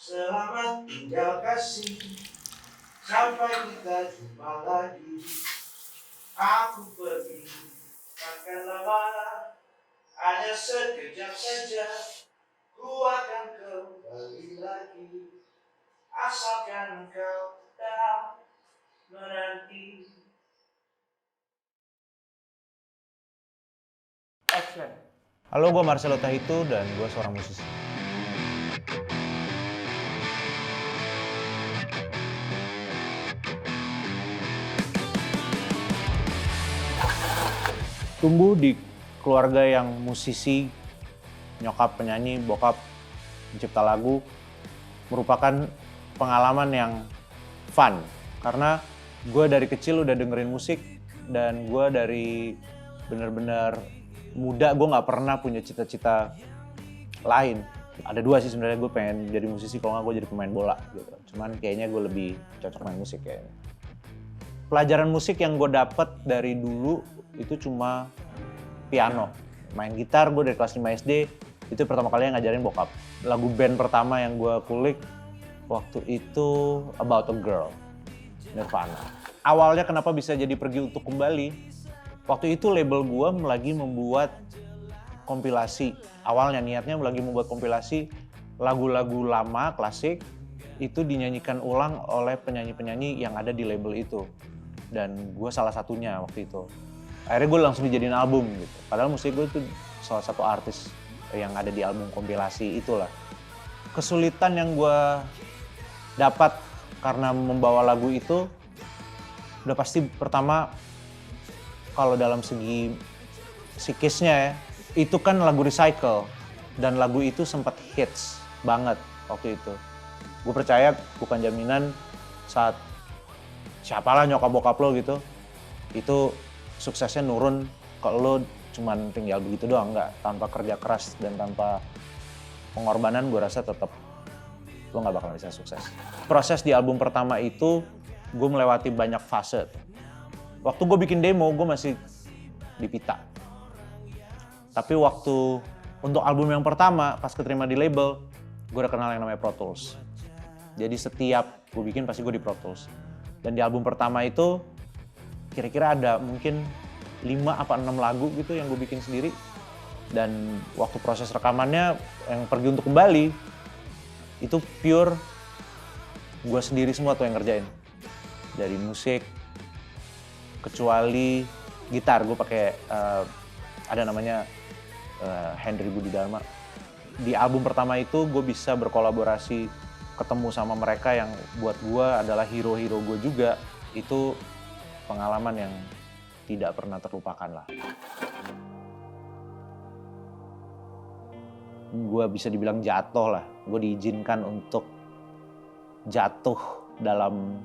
Selamat tinggal kasih, sampai kita jumpa lagi. Aku pergi, takkan lama, hanya sekejap saja. Ku akan kembali lagi, asalkan engkau tetap menanti. Action. Halo, gue Marcelo Tahitu dan gue seorang musisi. Tumbuh di keluarga yang musisi, nyokap penyanyi, bokap pencipta lagu, merupakan pengalaman yang fun. Karena gue dari kecil udah dengerin musik dan gue dari bener-bener muda gue nggak pernah punya cita-cita lain. Ada dua sih sebenarnya, gue pengen jadi musisi, kalau nggak gue jadi pemain bola gitu. Cuman kayaknya gue lebih cocok main musik kayaknya. Pelajaran musik yang gue dapet dari dulu itu cuma piano. Main gitar gue dari kelas 5 SD, itu pertama kali yang ngajarin bokap. Lagu band pertama yang gue kulik waktu itu About a Girl, Nirvana. Awalnya kenapa bisa jadi Pergi Untuk Kembali, waktu itu label gue lagi membuat kompilasi. Awalnya niatnya lagi membuat kompilasi lagu-lagu lama, klasik, itu dinyanyikan ulang oleh penyanyi-penyanyi yang ada di label itu. Dan gue salah satunya waktu itu. Akhirnya gue langsung dijadiin album gitu. Padahal musik gue itu salah satu artis yang ada di album kompilasi itulah. Kesulitan yang gue dapat karena membawa lagu itu, udah pasti pertama kalau dalam segi psikisnya ya, itu kan lagu recycle. Dan lagu itu sempat hits banget waktu itu. Gue percaya bukan jaminan saat siapalah nyokap bokap lo gitu, itu suksesnya nurun kalau lo cuman tinggal begitu doang, enggak. Tanpa kerja keras dan tanpa pengorbanan gue rasa tetap lo nggak bakal bisa sukses. Proses di album pertama itu gue melewati banyak fase. Waktu gue bikin demo gue masih di pita. Tapi waktu untuk album yang pertama pas keterima di label, gue udah kenal yang namanya Pro Tools. Jadi setiap gue bikin pasti gue di Pro Tools. Dan di album pertama itu kira-kira ada mungkin 5 apa 6 lagu gitu yang gue bikin sendiri. Dan waktu proses rekamannya yang Pergi Untuk Kembali, itu pure gue sendiri semua tuh yang ngerjain. Dari musik, kecuali gitar, gue pakai ada namanya Henry Budi Dharma. Di album pertama itu gue bisa berkolaborasi, ketemu sama mereka yang buat gue adalah hero-hero gue juga. Itu pengalaman yang tidak pernah terlupakan lah. Gue bisa dibilang jatuh lah. Gue diizinkan untuk jatuh dalam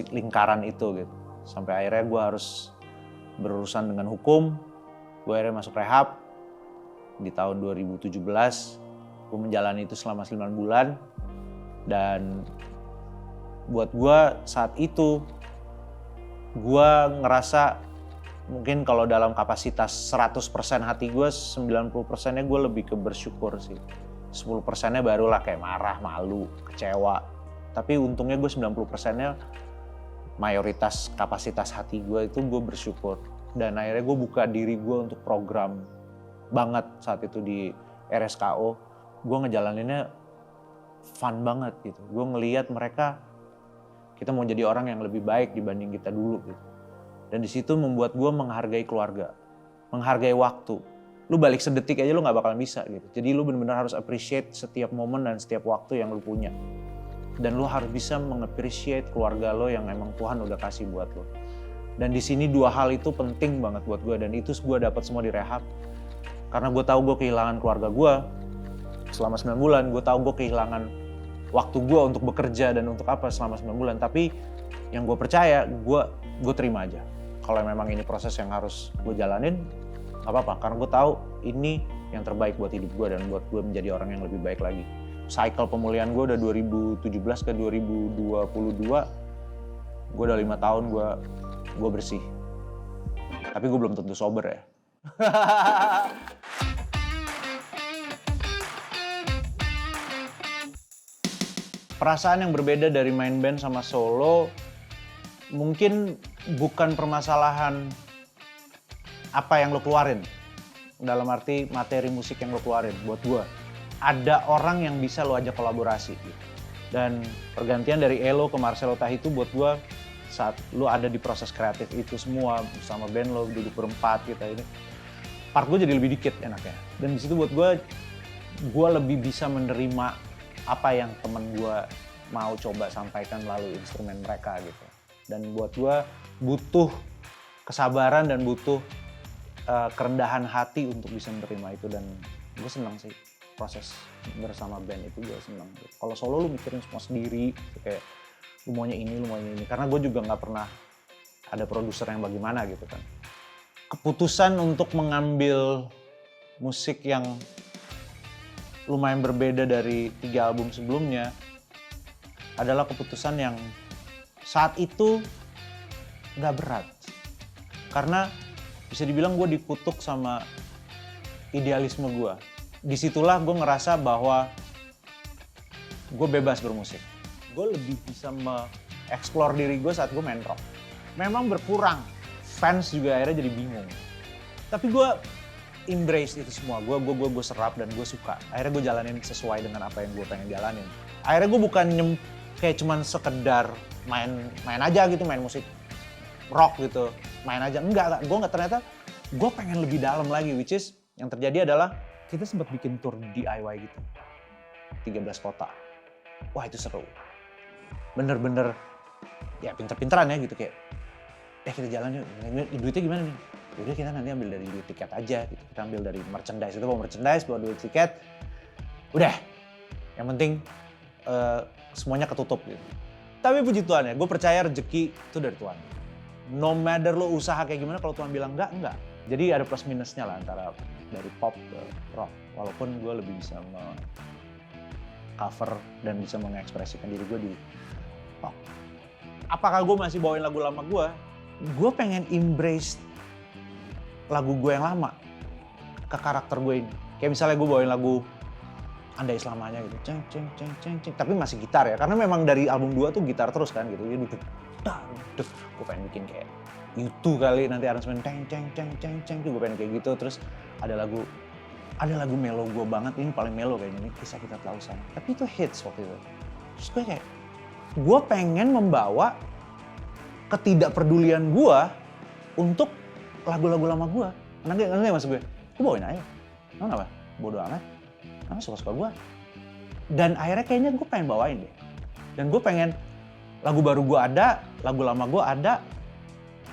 lingkaran itu gitu. Sampai akhirnya gue harus berurusan dengan hukum. Gue akhirnya masuk rehab di tahun 2017. Gue menjalani itu selama 9 bulan. Dan buat gue saat itu, gue ngerasa mungkin kalau dalam kapasitas 100% hati gue, 90%-nya gue lebih ke bersyukur sih. 10%-nya barulah kayak marah, malu, kecewa. Tapi untungnya gue 90%-nya mayoritas kapasitas hati gue itu gue bersyukur. Dan akhirnya gue buka diri gue untuk program banget saat itu di RSKO. Gue ngejalaninnya fun banget gitu. Gue ngelihat mereka, kita mau jadi orang yang lebih baik dibanding kita dulu gitu. Dan di situ membuat gue menghargai keluarga, menghargai waktu. Lu balik sedetik aja lu gak bakalan bisa gitu. Jadi lu benar-benar harus appreciate setiap momen dan setiap waktu yang lu punya. Dan lu harus bisa meng-appreciate keluarga lo yang emang Tuhan udah kasih buat lo. Dan di sini dua hal itu penting banget buat gue, dan itu gue dapat semua di rehab. Karena gue tahu gue kehilangan keluarga gue selama 9 bulan, gue tahu gue kehilangan waktu gue untuk bekerja dan untuk apa selama 9 bulan. Tapi yang gue percaya, gue terima aja. Kalau memang ini proses yang harus gue jalanin, gak apa-apa. Karena gue tahu ini yang terbaik buat hidup gue dan buat gue menjadi orang yang lebih baik lagi. Cycle pemulihan gue udah 2017 ke 2022, gue udah 5 tahun gue bersih. Tapi gue belum tentu sober ya. perasaan yang berbeda dari main band sama solo mungkin bukan permasalahan apa yang lo keluarin. Dalam arti materi musik yang lo keluarin buat gue. Ada orang yang bisa lo ajak kolaborasi gitu. Dan pergantian dari Elo ke Marcelo Tahitu buat gue saat lo ada di proses kreatif itu semua bersama band lo duduk berempat gitu ini. Part gue jadi lebih dikit enaknya. Dan di situ buat gue lebih bisa menerima apa yang temen gue mau coba sampaikan melalui instrumen mereka gitu. Dan buat gue butuh kesabaran dan butuh kerendahan hati untuk bisa menerima itu. Dan gue senang sih proses bersama band itu, gue senang. Kalau solo lu mikirin semua sendiri, kayak lu maunya ini, lu maunya ini. Karena gue juga nggak pernah ada produser yang bagaimana gitu kan. Keputusan untuk mengambil musik yang lumayan berbeda dari 3 album sebelumnya adalah keputusan yang saat itu nggak berat. Karena bisa dibilang gue dikutuk sama idealisme gue. Disitulah gue ngerasa bahwa gue bebas bermusik. Gue lebih bisa mengeksplor diri gue saat gue main rock. Memang berkurang, fans juga akhirnya jadi bingung. Tapi gue embrace itu semua, gue serap dan gue suka. Akhirnya gue jalanin sesuai dengan apa yang gue pengen jalanin. Akhirnya gue bukan kayak cuman sekedar main aja gitu, main musik rock gitu, main aja. Enggak, ternyata gue pengen lebih dalam lagi, which is yang terjadi adalah kita sempat bikin tour DIY gitu, 13 kota. Wah itu seru, bener-bener ya pinter-pinteran ya gitu kayak, kita jalan yuk, duitnya gimana nih? Udah kita nanti ambil dari duit tiket aja gitu, kita ambil dari merchandise, itu bawa merchandise, bawa duit tiket, udah, yang penting semuanya ketutup gitu. Tapi puji Tuhan ya, gue percaya rezeki itu dari Tuhan. No matter lo usaha kayak gimana, kalau Tuhan bilang enggak. Jadi ada plus minusnya lah antara dari pop ke rock. Walaupun gue lebih bisa cover dan bisa mengekspresikan diri gue di rock. Apakah gue masih bawain lagu lama gue? Gue pengen embrace lagu gue yang lama ke karakter gue ini. Kayak misalnya gue bawain lagu Andai Selamanya gitu, ceng ceng ceng ceng ceng, tapi masih gitar ya, karena memang dari album 2 tuh gitar terus kan gitu, jadi gue pengen bikin kayak itu kali nanti aransemen ceng ceng ceng ceng ceng, gue pengen kayak gitu. Terus ada lagu melo gue banget, ini paling melo kayaknya, ini Kisah Kita Telah Usai, tapi itu hits waktu itu. Terus gue kayak, gue pengen membawa ketidakpedulian gue untuk lagu-lagu lama gue, nanti maksud gue bawain aja, emang apa, bodo amat. Suka-suka gue. Dan akhirnya kayaknya gue pengen bawain deh. Dan gue pengen lagu baru gue ada, lagu lama gue ada.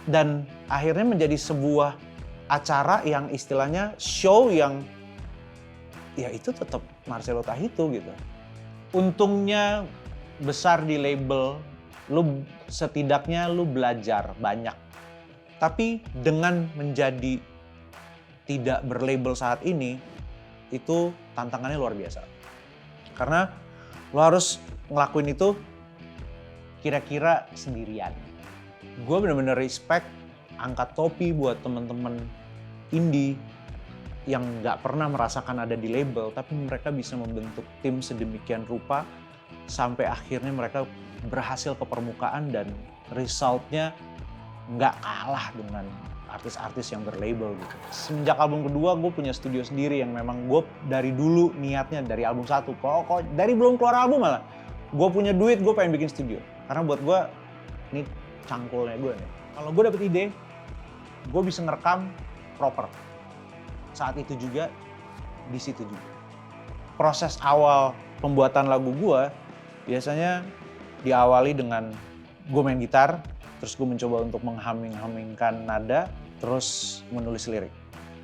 Dan akhirnya menjadi sebuah acara yang istilahnya show yang ya itu tetap Marcelo Tahitu gitu. Untungnya besar di label, setidaknya lu belajar banyak. Tapi dengan menjadi tidak berlabel saat ini, itu tantangannya luar biasa. Karena lo harus ngelakuin itu kira-kira sendirian. Gue bener-bener respect, angkat topi buat temen-temen indie yang gak pernah merasakan ada di label, tapi mereka bisa membentuk tim sedemikian rupa sampai akhirnya mereka berhasil ke permukaan dan resultnya gak kalah dengan artis-artis yang berlabel gitu. Semenjak album kedua gue punya studio sendiri yang memang gue dari dulu niatnya dari album 1, pokoknya dari belum keluar album malah gue punya duit, gue pengen bikin studio. Karena buat gue ini cangkulnya gue nih. Kalau gue dapet ide, gue bisa ngerekam proper. Saat itu juga, di situ juga. Proses awal pembuatan lagu gue biasanya diawali dengan gue main gitar, terus gue mencoba untuk menghaming-hamingkan nada, terus menulis lirik.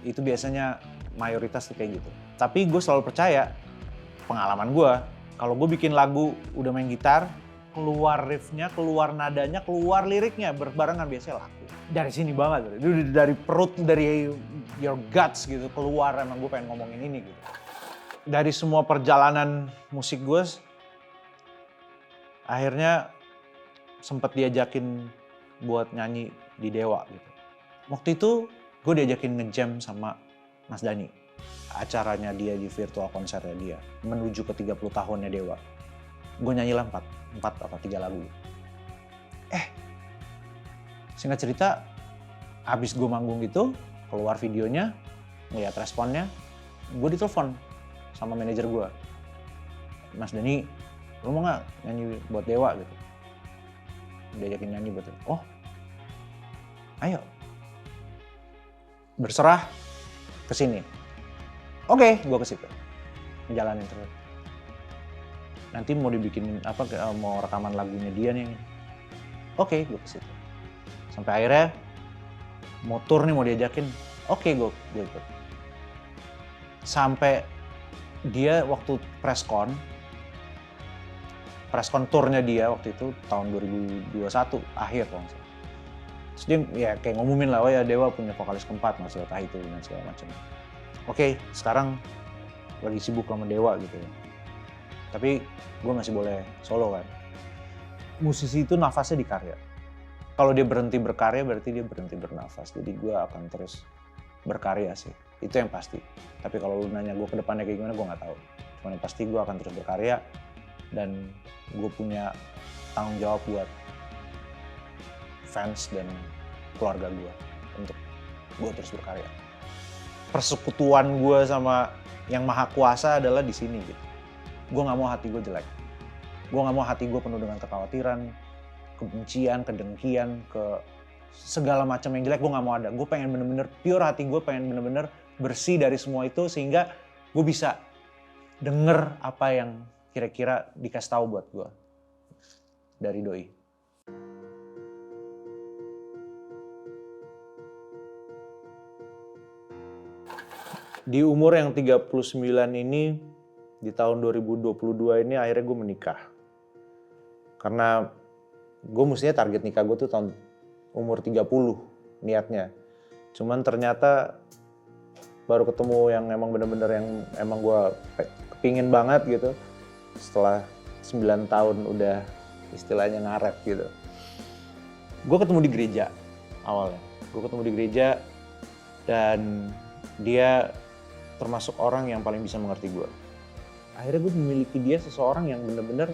Itu biasanya mayoritas tuh kayak gitu. Tapi gue selalu percaya, pengalaman gue, kalau gue bikin lagu udah main gitar, keluar riffnya, keluar nadanya, keluar liriknya, berbarengan biasanya laku. Dari sini banget, dari perut, dari your guts gitu, keluar emang gue pengen ngomongin ini gitu. Dari semua perjalanan musik gue, akhirnya sempet diajakin buat nyanyi di Dewa gitu. Waktu itu gue diajakin nge-jam sama Mas Dhani. Acaranya dia di virtual konsernya dia, menuju ke 30 tahunnya Dewa. gue nyanyilah 4 apa 3 lagu. Singkat cerita, abis gue manggung gitu, keluar videonya, ngeliat responnya, gue ditelepon sama manajer gue. Mas Dani, lu mau gak nyanyi buat Dewa gitu? Diajakin nyanyi buat Dewa. Oh, ayo. Berserah ke sini. Oke, gue ke situ. Jalanin terus. Nanti mau dibikinin apa, mau rekaman lagunya dia nih. Oke, gue ke situ. Sampai akhirnya mau tour nih, mau diajakin. Oke, gue ikut. Sampai dia waktu press con tournya dia waktu itu tahun 2021 akhir kalau nggak salah. Terus dia ya kayak ngumumin lah, oh ya Dewa punya vokalis keempat, masalah itu dan segala macam. Oke, sekarang lagi sibuk sama Dewa gitu ya. Tapi gue masih boleh solo kan. Musisi itu nafasnya di karya. Kalau dia berhenti berkarya berarti dia berhenti bernafas. Jadi gue akan terus berkarya sih. Itu yang pasti. Tapi kalau lu nanya gue ke depannya kayak gimana, gue nggak tahu. Cuman yang pasti gue akan terus berkarya dan gue punya tanggung jawab buat fans dan keluarga gue untuk gue terus berkarya. Persekutuan gue sama yang maha kuasa adalah di sini gitu. Gue nggak mau hati gue jelek. Gue nggak mau hati gue penuh dengan kekhawatiran, kebencian, kedengkian, ke segala macam yang jelek. Gue nggak mau ada. Gue pengen bener-bener pure, hati gue pengen bener-bener bersih dari semua itu sehingga gue bisa denger apa yang kira-kira dikasih tahu buat gue dari doi. Di umur yang 39 ini, di tahun 2022 ini akhirnya gue menikah. Karena gue mestinya target nikah gue tuh tahun umur 30 niatnya. Cuman ternyata baru ketemu yang emang bener-bener yang emang gue kepingin banget gitu. Setelah 9 tahun udah istilahnya ngaret gitu. Gue ketemu di gereja awalnya. Gue ketemu di gereja dan dia termasuk orang yang paling bisa mengerti gue. Akhirnya gue memiliki dia seseorang yang bener-bener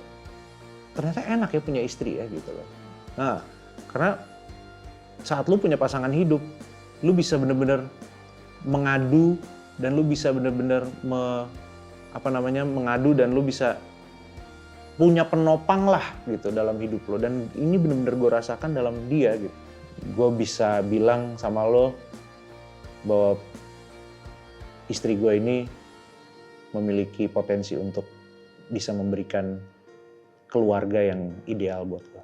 ternyata enak ya punya istri ya gitu loh. Nah, karena saat lu punya pasangan hidup, lu bisa bener-bener mengadu dan lu bisa bener-bener mengadu dan lu bisa punya penopang lah gitu dalam hidup lo. Dan ini bener-bener gue rasakan dalam dia gitu. Gue bisa bilang sama lo bahwa istri gue ini memiliki potensi untuk bisa memberikan keluarga yang ideal buat gue.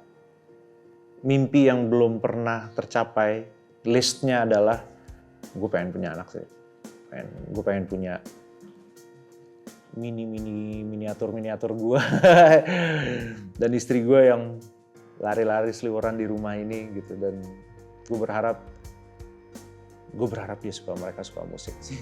Mimpi yang belum pernah tercapai, listnya adalah gue pengen punya anak sih. Gue pengen punya miniatur gue dan istri gue yang lari-lari seliweran di rumah ini gitu. Dan gue berharap mereka suka musik sih.